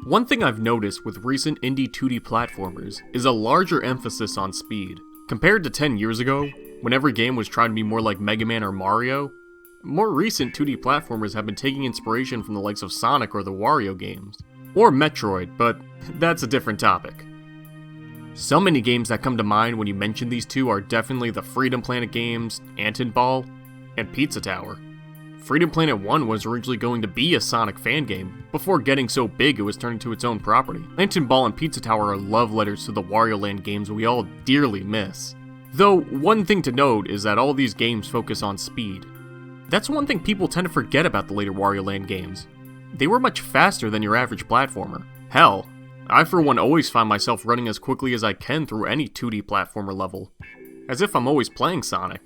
One thing I've noticed with recent indie 2D platformers is a larger emphasis on speed. Compared to 10 years ago, when every game was trying to be more like Mega Man or Mario, more recent 2D platformers have been taking inspiration from the likes of Sonic or the Wario games. Or Metroid, but that's a different topic. So many games that come to mind when you mention these two are definitely the Freedom Planet games, Ant Ball, and Pizza Tower. Freedom Planet 1 was originally going to be a Sonic fan game, before getting so big it was turned into its own property. Ant Ball and Pizza Tower are love letters to the Wario Land games we all dearly miss. Though, one thing to note is that all these games focus on speed. That's one thing people tend to forget about the later Wario Land games. They were much faster than your average platformer. Hell, I for one always find myself running as quickly as I can through any 2D platformer level, as if I'm always playing Sonic.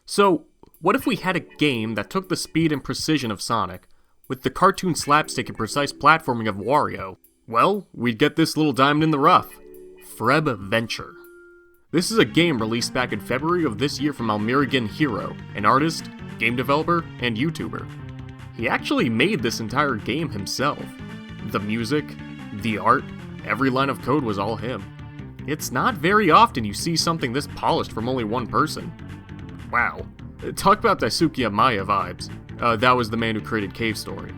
So, what if we had a game that took the speed and precision of Sonic, with the cartoon slapstick and precise platforming of Wario? Well, we'd get this little diamond in the rough, Frebbventure. This is a game released back in February of this year from Almirigan Hero, an artist, game developer, and YouTuber. He actually made this entire game himself. The music, the art, every line of code was all him. It's not very often you see something this polished from only one person. Wow. Talk about Daisuke Amaya vibes. That was the man who created Cave Story.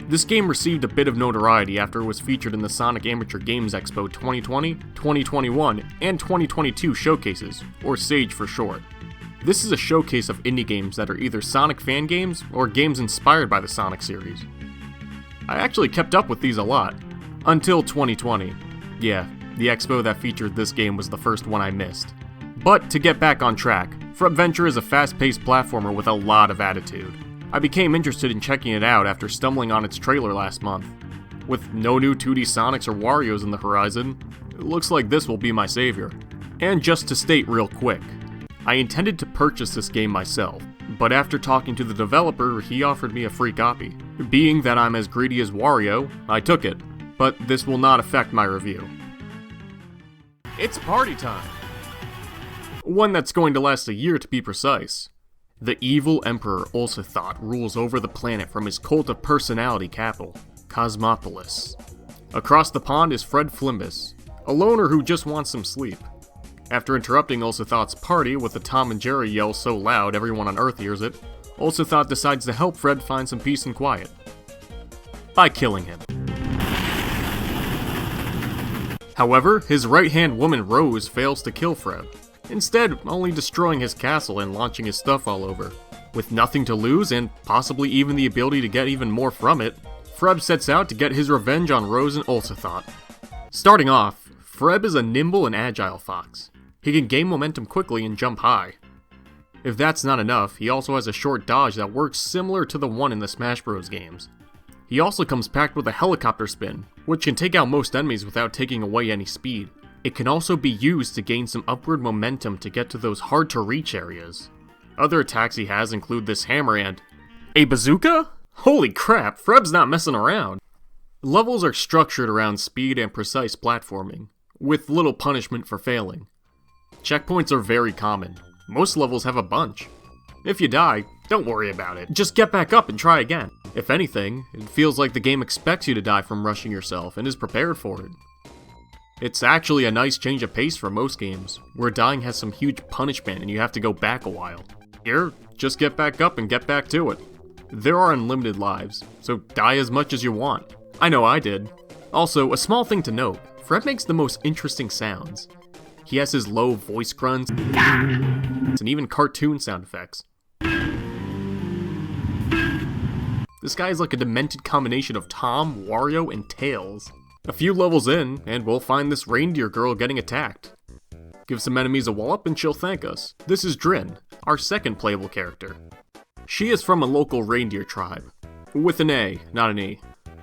This game received a bit of notoriety after it was featured in the Sonic Amateur Games Expo 2020, 2021, and 2022 showcases, or SAGE for short. This is a showcase of indie games that are either Sonic fan games or games inspired by the Sonic series. I actually kept up with these a lot, until 2020. Yeah, the expo that featured this game was the first one I missed. But to get back on track, Frebbventure is a fast-paced platformer with a lot of attitude. I became interested in checking it out after stumbling on its trailer last month. With no new 2D Sonics or Warios in the horizon, it looks like this will be my savior. And just to state real quick, I intended to purchase this game myself, but after talking to the developer, he offered me a free copy. Being that I'm as greedy as Wario, I took it, but this will not affect my review. It's party time! One that's going to last a year to be precise. The evil Emperor Ulcithoth rules over the planet from his cult of personality capital, Cosmopolis. Across the pond is Fred Flimbus, a loner who just wants some sleep. After interrupting Ulcithoth's party with a Tom and Jerry yell so loud everyone on Earth hears it, Ulcithoth decides to help Fred find some peace and quiet. By killing him. However, his right-hand woman Rose fails to kill Fred, instead only destroying his castle and launching his stuff all over. With nothing to lose and possibly even the ability to get even more from it, Freb sets out to get his revenge on Rose and Ulcithoth. Starting off, Freb is a nimble and agile fox. He can gain momentum quickly and jump high. If that's not enough, he also has a short dodge that works similar to the one in the Smash Bros. Games. He also comes packed with a helicopter spin, which can take out most enemies without taking away any speed. It can also be used to gain some upward momentum to get to those hard-to-reach areas. Other attacks he has include this hammer and... a bazooka? Holy crap, Freb's not messing around! Levels are structured around speed and precise platforming, with little punishment for failing. Checkpoints are very common. Most levels have a bunch. If you die, don't worry about it. Just get back up and try again. If anything, it feels like the game expects you to die from rushing yourself and is prepared for it. It's actually a nice change of pace for most games, where dying has some huge punishment and you have to go back a while. Here, just get back up and get back to it. There are unlimited lives, so die as much as you want. I know I did. Also, a small thing to note, Fred makes the most interesting sounds. He has his low voice grunts, and even cartoon sound effects. This guy is like a demented combination of Tom, Wario, and Tails. A few levels in, and we'll find this reindeer girl getting attacked. Give some enemies a wallop and she'll thank us. This is Drin, our second playable character. She is from a local reindeer tribe, with an A, not an E,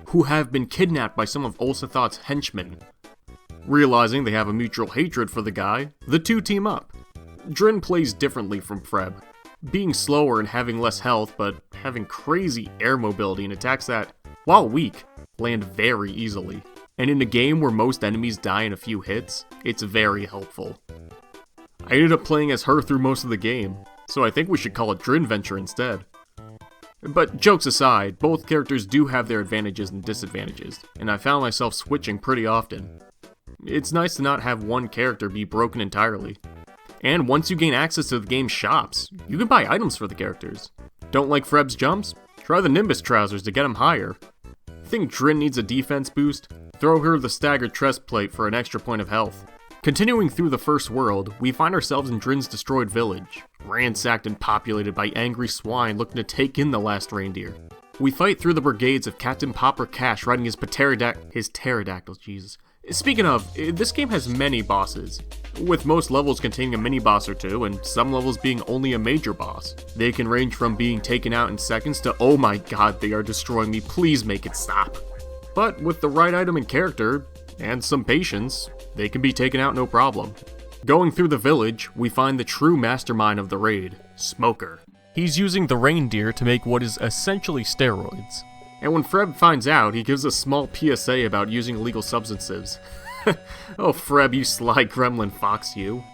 who have been kidnapped by some of Ulcithoth's henchmen. Realizing they have a mutual hatred for the guy, the two team up. Drin plays differently from Freb, being slower and having less health, but having crazy air mobility and attacks that, while weak, land very easily. And in a game where most enemies die in a few hits, it's very helpful. I ended up playing as her through most of the game, so I think we should call it Drinventure instead. But jokes aside, both characters do have their advantages and disadvantages, and I found myself switching pretty often. It's nice to not have one character be broken entirely. And once you gain access to the game's shops, you can buy items for the characters. Don't like Frebb's jumps? Try the Nimbus trousers to get him higher. Think Drin needs a defense boost? Throw her the staggered chest plate for an extra point of health. Continuing through the first world, we find ourselves in Drin's destroyed village, ransacked and populated by angry swine looking to take in the last reindeer. We fight through the brigades of Captain Popper Cash riding his pterodactyl, Jesus. Speaking of, this game has many bosses, with most levels containing a mini-boss or two, and some levels being only a major boss. They can range from being taken out in seconds to, oh my god, they are destroying me, please make it stop. But with the right item and character, and some patience, they can be taken out no problem. Going through the village, we find the true mastermind of the raid, Smoker. He's using the reindeer to make what is essentially steroids. And when Frebb finds out, he gives a small PSA about using illegal substances. Oh Frebb, you sly gremlin fox you.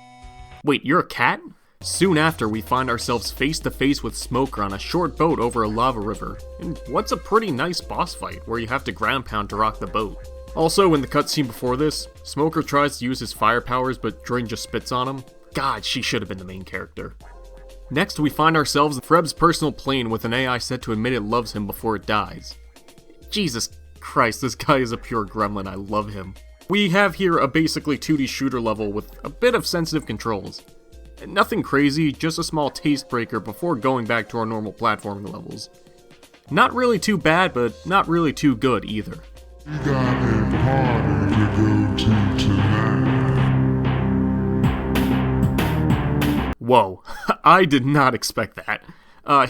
Wait, you're a cat? Soon after, we find ourselves face to face with Smoker on a short boat over a lava river, in what's a pretty nice boss fight where you have to ground pound to rock the boat. Also, in the cutscene before this, Smoker tries to use his fire powers but Drin just spits on him. God, she should have been the main character. Next, we find ourselves in Frebb's personal plane with an AI set to admit it loves him before it dies. Jesus Christ, this guy is a pure gremlin, I love him. We have here a basically 2D shooter level with a bit of sensitive controls. Nothing crazy, just a small taste breaker before going back to our normal platforming levels. Not really too bad, but not really too good either. We got a party to go to tonight. Whoa, I did not expect that.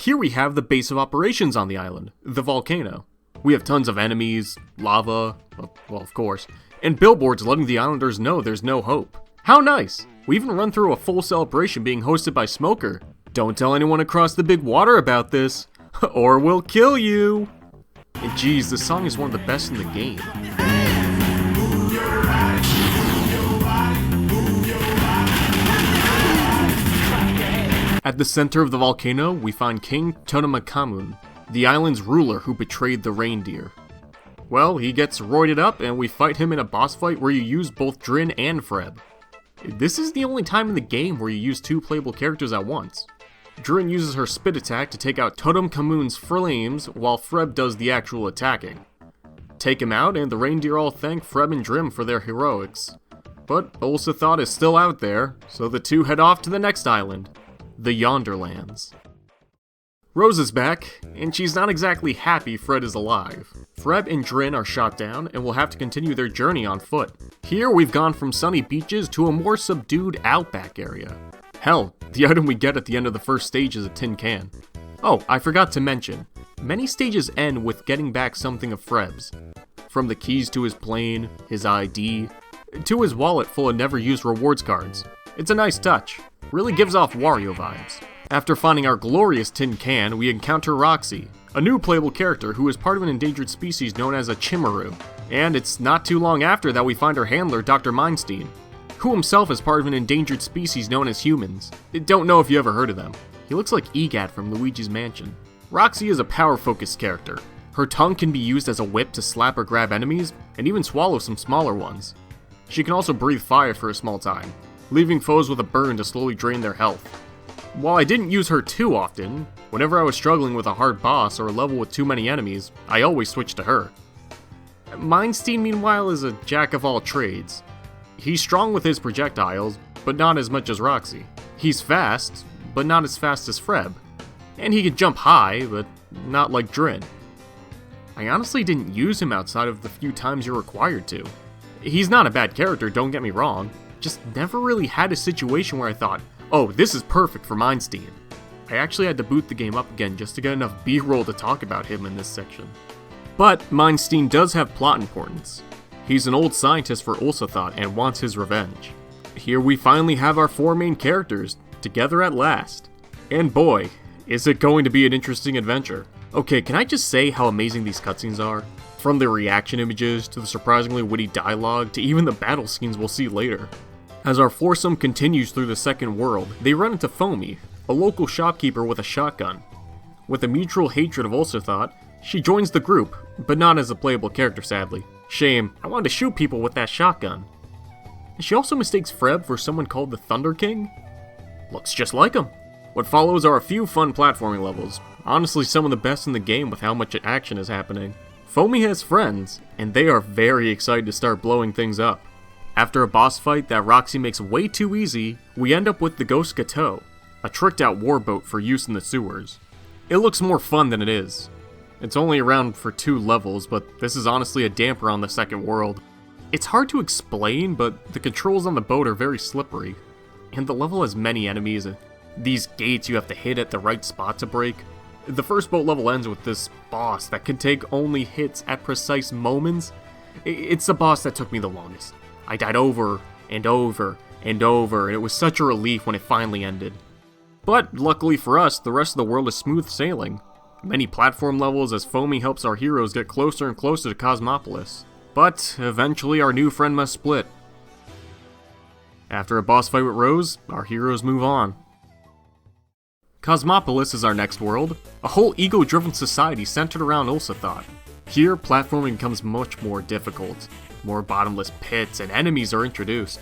Here we have the base of operations on the island, the volcano. We have tons of enemies, lava, well of course, and billboards letting the islanders know there's no hope. How nice! We even run through a full celebration being hosted by Smoker. Don't tell anyone across the big water about this, or we'll kill you! And geez, this song is one of the best in the game. At the center of the volcano, we find King Totemakamun, the island's ruler who betrayed the reindeer. Well, he gets roided up and we fight him in a boss fight where you use both Drin and Frebb. This is the only time in the game where you use two playable characters at once. Drin uses her spit attack to take out Totemakamun's flames while Frebb does the actual attacking. Take him out and the reindeer all thank Frebb and Drin for their heroics. But Ulsathot is still out there, so the two head off to the next island, the Yonderlands. Rose is back, and she's not exactly happy Fred is alive. Frebb and Drin are shot down and will have to continue their journey on foot. Here we've gone from sunny beaches to a more subdued outback area. Hell, the item we get at the end of the first stage is a tin can. Oh, I forgot to mention, many stages end with getting back something of Frebb's. From the keys to his plane, his ID, to his wallet full of never used rewards cards. It's a nice touch, really gives off Wario vibes. After finding our glorious tin can, we encounter Roxy, a new playable character who is part of an endangered species known as a Chimaru. And it's not too long after that we find her handler, Dr. Mindstein, who himself is part of an endangered species known as humans. Don't know if you ever heard of them. He looks like Egat from Luigi's Mansion. Roxy is a power-focused character. Her tongue can be used as a whip to slap or grab enemies, and even swallow some smaller ones. She can also breathe fire for a small time, leaving foes with a burn to slowly drain their health. While I didn't use her too often, whenever I was struggling with a hard boss or a level with too many enemies, I always switched to her. Mindstein, meanwhile, is a jack of all trades. He's strong with his projectiles, but not as much as Roxy. He's fast, but not as fast as Frebb. And he can jump high, but not like Drin. I honestly didn't use him outside of the few times you're required to. He's not a bad character, don't get me wrong, just never really had a situation where I thought, oh, this is perfect for Mindstein. I actually had to boot the game up again just to get enough B-roll to talk about him in this section. But Mindstein does have plot importance. He's an old scientist for Ulsathot and wants his revenge. Here we finally have our four main characters, together at last. And boy, is it going to be an interesting adventure. Okay, can I just say how amazing these cutscenes are? From the reaction images, to the surprisingly witty dialogue, to even the battle scenes we'll see later. As our foursome continues through the second world, they run into Foamy, a local shopkeeper with a shotgun. With a mutual hatred of Ulcerthought, she joins the group, but not as a playable character sadly. Shame, I wanted to shoot people with that shotgun. She also mistakes Freb for someone called the Thunder King. Looks just like him. What follows are a few fun platforming levels, honestly some of the best in the game with how much action is happening. Foamy has friends, and they are very excited to start blowing things up. After a boss fight that Roxy makes way too easy, we end up with the Ghost Gateau, a tricked out warboat for use in the sewers. It looks more fun than it is. It's only around for 2 levels, but this is honestly a damper on the second world. It's hard to explain, but the controls on the boat are very slippery, and the level has many enemies. These gates you have to hit at the right spot to break. The first boat level ends with this boss that can take only hits at precise moments. It's the boss that took me the longest. I died over and over and over, and it was such a relief when it finally ended. But luckily for us, the rest of the world is smooth sailing. Many platform levels as Foamy helps our heroes get closer and closer to Cosmopolis. But eventually our new friend must split. After a boss fight with Rose, our heroes move on. Cosmopolis is our next world, a whole ego-driven society centered around Ulcerthought. Here, platforming becomes much more difficult. More bottomless pits and enemies are introduced,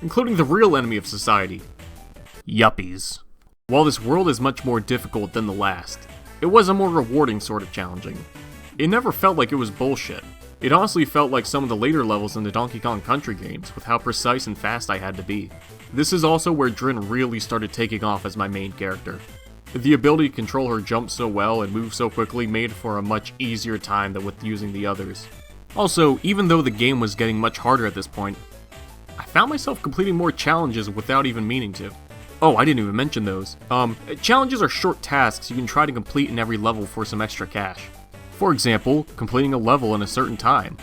including the real enemy of society, yuppies. While this world is much more difficult than the last, it was a more rewarding sort of challenging. It never felt like it was bullshit. It honestly felt like some of the later levels in the Donkey Kong Country games with how precise and fast I had to be. This is also where Drin really started taking off as my main character. The ability to control her jump so well and move so quickly made for a much easier time than with using the others. Also, even though the game was getting much harder at this point, I found myself completing more challenges without even meaning to. Oh, I didn't even mention those. Challenges are short tasks you can try to complete in every level for some extra cash. For example, completing a level in a certain time,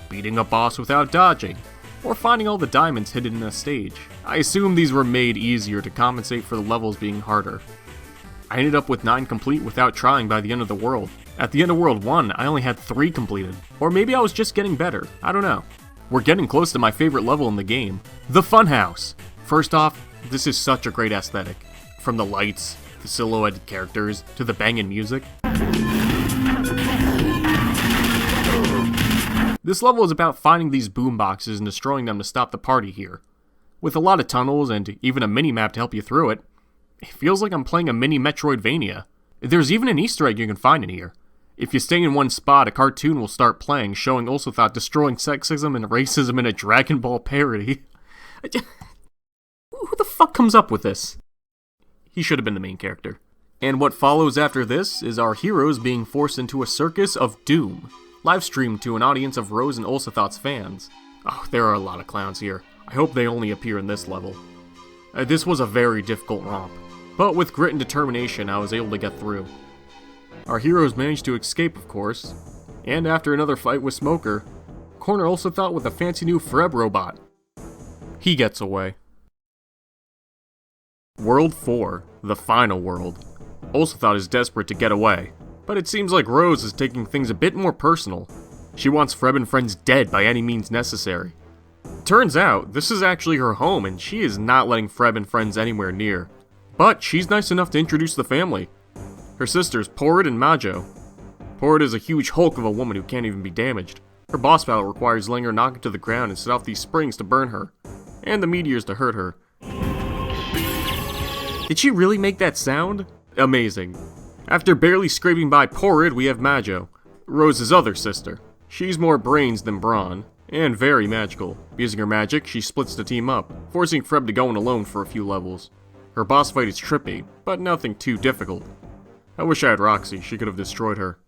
beating a boss without dodging, or finding all the diamonds hidden in a stage. I assume these were made easier to compensate for the levels being harder. I ended up with 9 complete without trying by the end of the world. At the end of World 1, I only had 3 completed. Or maybe I was just getting better, I don't know. We're getting close to my favorite level in the game, the Funhouse. First off, this is such a great aesthetic. From the lights, the silhouetted characters, to the banging music. This level is about finding these boomboxes and destroying them to stop the party here. With a lot of tunnels and even a mini-map to help you through it, it feels like I'm playing a mini Metroidvania. There's even an Easter egg you can find in here. If you stay in one spot, a cartoon will start playing, showing Ulcerthought destroying sexism and racism in a Dragon Ball parody. Who the fuck comes up with this? He should have been the main character. And what follows after this is our heroes being forced into a circus of doom, live streamed to an audience of Rose and Ulcerthought's fans. Oh, there are a lot of clowns here. I hope they only appear in this level. This was a very difficult romp, but with grit and determination I was able to get through. Our heroes managed to escape, of course, and after another fight with Smoker, corner Ulcerthought with a fancy new Freb robot. He gets away. World 4, the final world. Ulcerthought is desperate to get away, but it seems like Rose is taking things a bit more personal. She wants Freb and friends dead by any means necessary. Turns out, this is actually her home and she is not letting Freb and friends anywhere near. But she's nice enough to introduce the family. Her sisters, Porrid and Majo. Porrid is a huge hulk of a woman who can't even be damaged. Her boss battle requires letting her knock into the ground and set off these springs to burn her, and the meteors to hurt her. Did she really make that sound? Amazing. After barely scraping by Porrid, we have Majo, Rose's other sister. She's more brains than brawn, and very magical. Using her magic, she splits the team up, forcing Freb to go in alone for a few levels. Her boss fight is trippy, but nothing too difficult. I wish I had Roxy, she could have destroyed her.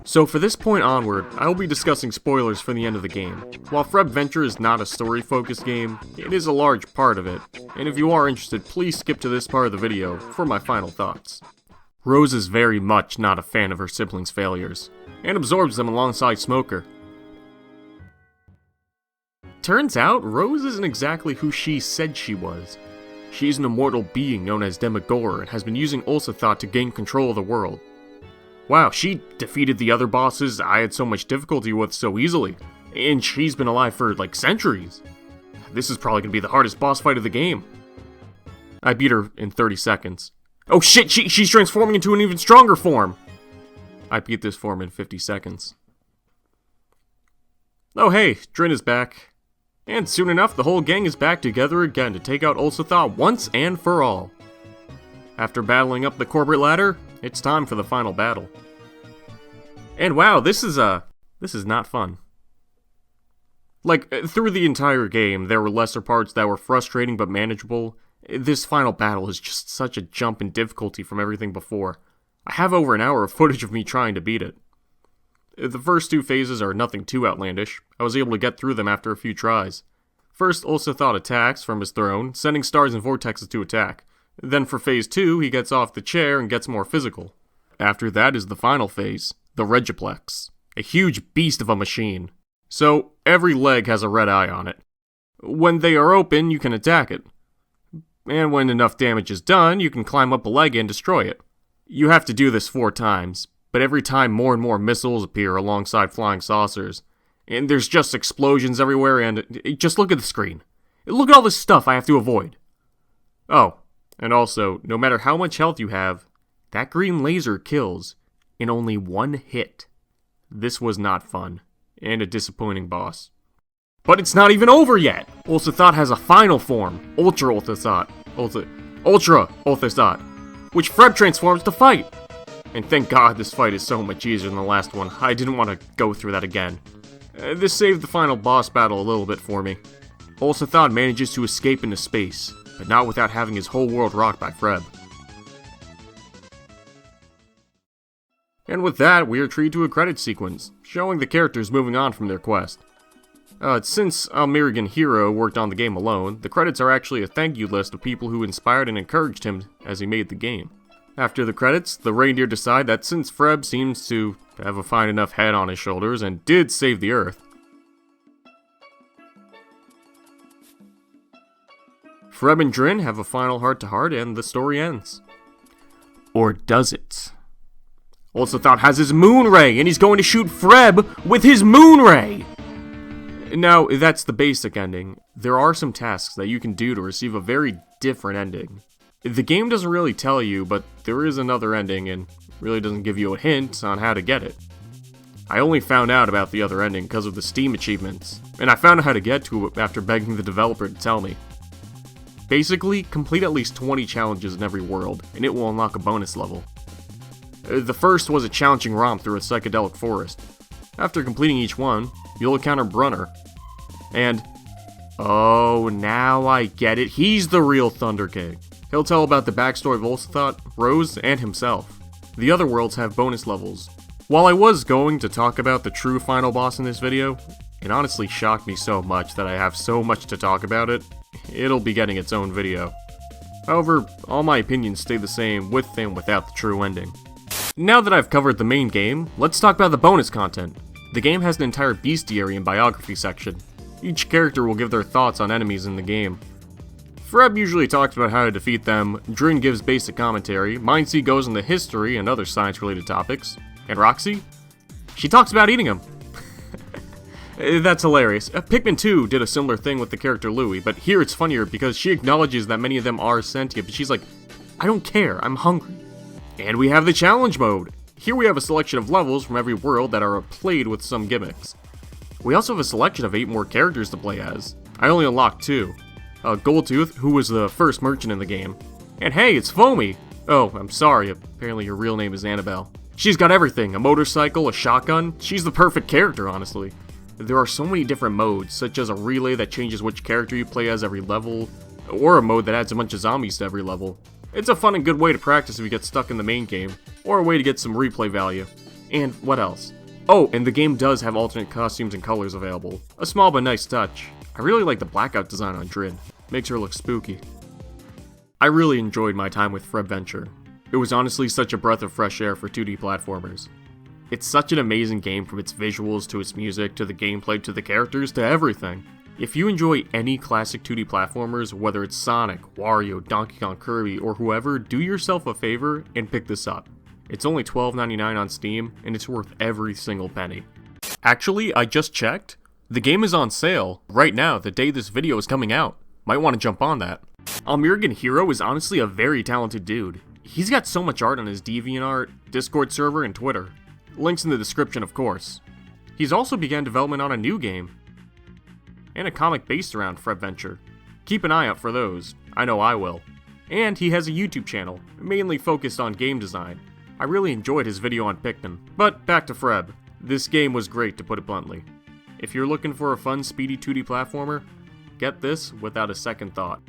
So for this point onward, I will be discussing spoilers for the end of the game. While Frebbventure is not a story-focused game, it is a large part of it, and if you are interested, please skip to this part of the video for my final thoughts. Rose is very much not a fan of her siblings' failures, and absorbs them alongside Smoker. Turns out, Rose isn't exactly who she said she was. She's an immortal being known as Demogorgon and has been using Ulcerthought to gain control of the world. Wow, she defeated the other bosses I had so much difficulty with so easily, and she's been alive for like centuries. This is probably going to be the hardest boss fight of the game. I beat her in 30 seconds. Oh shit, she's transforming into an even stronger form! I beat this form in 50 seconds. Oh hey, Drin is back. And soon enough, the whole gang is back together again to take out Ulsathot once and for all. After battling up the corporate ladder, it's time for the final battle. And wow, this is not fun. Like, through the entire game, there were lesser parts that were frustrating but manageable. This final battle is just such a jump in difficulty from everything before. I have over an hour of footage of me trying to beat it. The first two phases are nothing too outlandish. I was able to get through them after a few tries. First, Ulsathot attacks from his throne, sending stars and vortexes to attack. Then for phase 2, he gets off the chair and gets more physical. After that is the final phase, the Regiplex, a huge beast of a machine. So, every leg has a red eye on it. When they are open, you can attack it. And when enough damage is done, you can climb up a leg and destroy it. You have to do this 4 times, but every time more and more missiles appear alongside flying saucers. And there's just explosions everywhere, and just look at the screen. Look at all this stuff I have to avoid. Oh, and also, no matter how much health you have, that green laser kills in only 1 hit. This was not fun, and a disappointing boss. But it's not even over yet! Ulsathot has a final form, Ultra Ulsathot, which Freb transforms to fight! And thank God this fight is so much easier than the last one. I didn't want to go through that again. This saved the final boss battle a little bit for me. Ulsathot manages to escape into space, but not without having his whole world rocked by Freb. And with that, we are treated to a credit sequence, showing the characters moving on from their quest. Since American Hero worked on the game alone, the credits are actually a thank you list of people who inspired and encouraged him as he made the game. After the credits, the reindeer decide that since Freb seems to have a fine enough head on his shoulders and did save the Earth, Freb and Drin have a final heart-to-heart and the story ends. Or does it? Ulsathot has his moon ray and he's going to shoot Freb with his moon ray! Now, that's the basic ending. There are some tasks that you can do to receive a very different ending. The game doesn't really tell you, but there is another ending and really doesn't give you a hint on how to get it. I only found out about the other ending because of the Steam achievements, and I found out how to get to it after begging the developer to tell me. Basically, complete at least 20 challenges in every world, and it will unlock a bonus level. The first was a challenging romp through a psychedelic forest. After completing each one, you'll encounter Brunner. And, oh, now I get it, he's the real Thunder King. He'll tell about the backstory of Ulsathot, Rose, and himself. The other worlds have bonus levels. While I was going to talk about the true final boss in this video, it honestly shocked me so much that I have so much to talk about it, it'll be getting its own video. However, all my opinions stay the same with and without the true ending. Now that I've covered the main game, let's talk about the bonus content. The game has an entire bestiary and biography section. Each character will give their thoughts on enemies in the game. Freb usually talks about how to defeat them, Drin gives basic commentary, Mindsea goes into history and other science-related topics, and Roxy? She talks about eating them. That's hilarious. Pikmin 2 did a similar thing with the character Louie, but here it's funnier because she acknowledges that many of them are sentient, but she's like, I don't care, I'm hungry. And we have the challenge mode. Here we have a selection of levels from every world that are played with some gimmicks. We also have a selection of 8 more characters to play as. I only unlocked 2. Goldtooth, who was the first merchant in the game. And hey, it's Foamy! Oh, I'm sorry, apparently her real name is Annabelle. She's got everything, a motorcycle, a shotgun. She's the perfect character, honestly. There are so many different modes, such as a relay that changes which character you play as every level, or a mode that adds a bunch of zombies to every level. It's a fun and good way to practice if you get stuck in the main game, or a way to get some replay value. And what else? Oh, and the game does have alternate costumes and colors available. A small but nice touch. I really like the blackout design on Drin. Makes her look spooky. I really enjoyed my time with Frebbventure. It was honestly such a breath of fresh air for 2D platformers. It's such an amazing game from its visuals to its music to the gameplay to the characters to everything. If you enjoy any classic 2D platformers, whether it's Sonic, Wario, Donkey Kong, Kirby, or whoever, do yourself a favor and pick this up. It's only $12.99 on Steam, and it's worth every single penny. Actually, I just checked. The game is on sale right now, the day this video is coming out. Might want to jump on that. American Hero is honestly a very talented dude. He's got so much art on his DeviantArt, Discord server, and Twitter. Links in the description, of course. He's also began development on a new game, and a comic based around Frebbventure. Keep an eye out for those, I know I will. And he has a YouTube channel, mainly focused on game design. I really enjoyed his video on Pikmin. But back to Freb. This game was great, to put it bluntly. If you're looking for a fun, speedy 2D platformer, get this without a second thought.